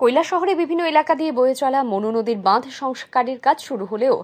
কৈলাসহরে বিভিন্ন এলাকা দিয়ে বয়ে চলা মনু নদীর বাঁধ সংস্কারের কাজ শুরু হলেও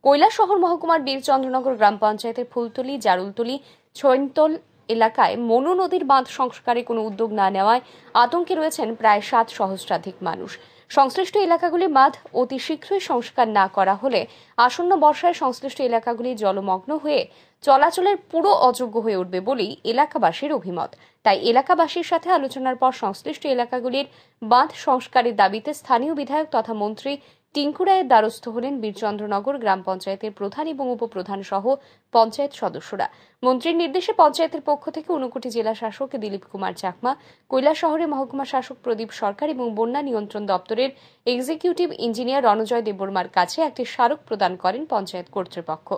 কৈলাসহর মহকুমার বীরচন্দ্রনগর গ্রাম পঞ্চায়েতের ফুলতলি, জারুলতলি, ছৈনতল এলাকায় মনু নদীর বাঁধ সংস্কারে কোনো উদ্যোগ না নেওয়ায় আতঙ্কে রয়েছেন প্রায় 7 সহস্রাধিক মানুষ। সংশ্লিষ্ট এলাকাগুলির বাঁধ অতি শীঘ্রই সংস্কার না করা হলে আসন্ন বর্ষায় সংশ্লিষ্ট এলাকাগুলি জলমগ্ন হয়ে চলাচলের পুরো অযোগ্য হয়ে উঠবে বলেই এলাকাবাসীর অভিমত। তাই এলাকাবাসীর সাথে আলোচনার পর সংশ্লিষ্ট এলাকাগুলির বাঁধ সংস্কারের দাবিতে স্থানীয় বিধায়ক তথা মন্ত্রী টিঙ্কু রায়ের দ্বারস্থ হলেন বীরচন্দ্রনগর গ্রাম পঞ্চায়েতের প্রধান এবং উপপ্রধান সহ পঞ্চায়েত সদস্যরা। মন্ত্রীর নির্দেশে পঞ্চায়েতের পক্ষ থেকে ঊনকোটি জেলা শাসক দিলীপ কুমার চাকমা, কৈলাসহরে মহকুমা শাসক প্রদীপ সরকার এবং বন্যা নিয়ন্ত্রণ দপ্তরের এক্সিকিউটিভ ইঞ্জিনিয়ার রণজয় দেববর্মার কাছে একটি স্মারক প্রদান করেন পঞ্চায়েত কর্তৃপক্ষ।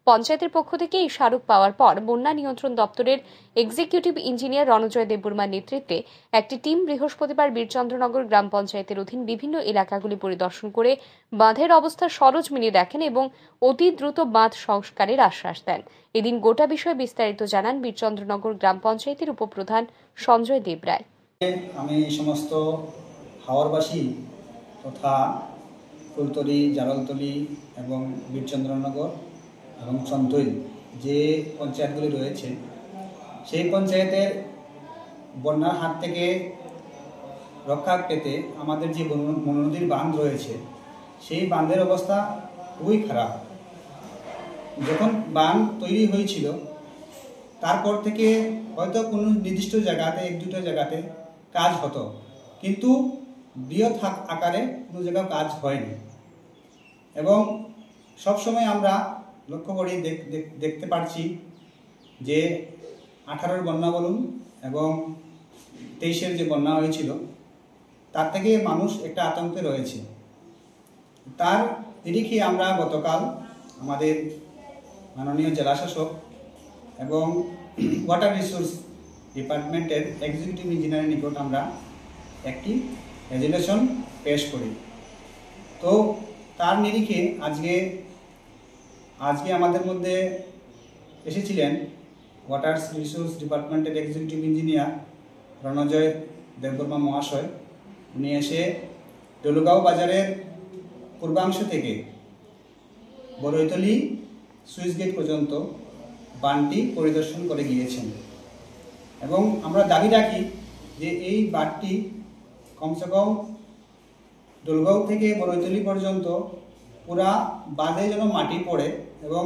পঞ্চায়েতের পক্ষ থেকে এই স্মারক পাওয়ার পর বন্যা নিয়ন্ত্রণ দপ্তরের এক্সিকিউটিভ ইঞ্জিনিয়ার রণজয় দেববর্মার নেতৃত্বে একটি টিম বৃহস্পতিবার বীরচন্দ্রনগর গ্রাম পঞ্চায়েতের অধীন বিভিন্ন এলাকাগুলি পরিদর্শন করে বাঁধের অবস্থা সরেজমিনে দেখেন এবং অতি দ্রুত বাঁধ সংস্কারের আশ্বাস দেন। এদিন গোটা বিষয়ে বিস্তারিত জানান বীরচন্দ্রনগর গ্রাম পঞ্চায়েতের উপপ্রধান সঞ্জয় দেবরায়। আমি সমস্ত হাওরবাসী তথা ফুলতলি, জারলতলি এবং বীরচন্দ্রনগর এবং ছৈনতল যে পঞ্চায়েতগুলি রয়েছে সেই পঞ্চায়েতের বন্যার হাত থেকে রক্ষা পেতে আমাদের যে মনু নদীর বাঁধ রয়েছে সেই বাঁধের অবস্থা খুবই খারাপ। যখন বাঁধ তৈরি হয়েছিল তারপর থেকে হয়তো কোনো নির্দিষ্ট জায়গাতে, 1-2টা জায়গাতে কাজ হতো, কিন্তু বৃহৎ আকারে কোনো জায়গায় কাজ হয়নি। এবং সবসময় আমরা লক্ষ্য করি, দেখতে পাচ্ছি যে 18-র বন্যা বলুন এবং 23-এর যে বন্যা হয়েছিল তার থেকে মানুষ একটা আতঙ্কে রয়েছে। তার নিরিখে আমরা গতকাল আমাদের মাননীয় জেলাশাসক এবং ওয়াটার রিসোর্স ডিপার্টমেন্টের এক্সিকিউটিভ ইঞ্জিনিয়ারের নিকট আমরা একটি রেজুলেশন পেশ করি। তো তার নিরিখে আজকে আমাদের মধ্যে এসেছিলেন ওয়াটার রিসোর্স ডিপার্টমেন্টের এক্সিকিউটিভ ইঞ্জিনিয়ার রণজয় দেববর্মা মহাশয়। উনি এসে ডলুগাঁও বাজারের পূর্বাংশ থেকে বড়ইতলি সুইচ গেট পর্যন্ত বাঁধটি পরিদর্শন করে গিয়েছেন এবং আমরা দাবি রাখি যে এই বাঁধটি কমসে কম ডলুগাঁও থেকে বড়ইতলি পর্যন্ত পুরা বাঁধে যেন মাটি পড়ে এবং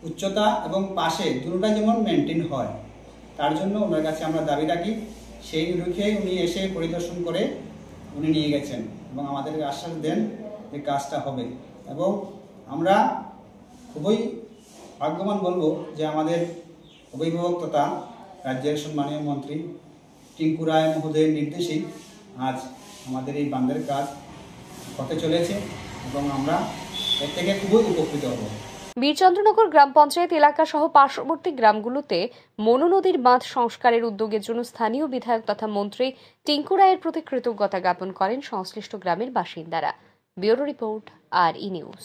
উচ্চতা এবং পাশে দুটোটা যেমন মেনটেন হয়, তার জন্য ওনার কাছে আমরা দাবি রাখি। সেই রুখে উনি এসে পরিদর্শন করে উনি নিয়ে গেছেন এবং আমাদেরকে আশ্বাস দেন যে কাজটা হবে। এবং আমরা খুবই ভাগ্যবান বলবো যে আমাদের অভিভাবক তথা রাজ্যের সম্মানীয় মন্ত্রী টিঙ্কু রায় মহোদয়ের নির্দেশেই আজ আমাদের এই বাঁধের কাজ হতে চলেছে এবং আমরা এর থেকে খুবই উপকৃত হব। বীরচন্দ্রনগর গ্রাম পঞ্চায়েত এলাকা সহ পার্শ্ববর্তী গ্রামগুলোতে মনু নদীর বাঁধ সংস্কারের উদ্যোগের জন্য স্থানীয় বিধায়ক তথা মন্ত্রী টিঙ্কু রায়ের প্রতি কৃতজ্ঞতা জ্ঞাপন করেন সংশ্লিষ্ট গ্রামের বাসিন্দারা। Bureau report, RE news.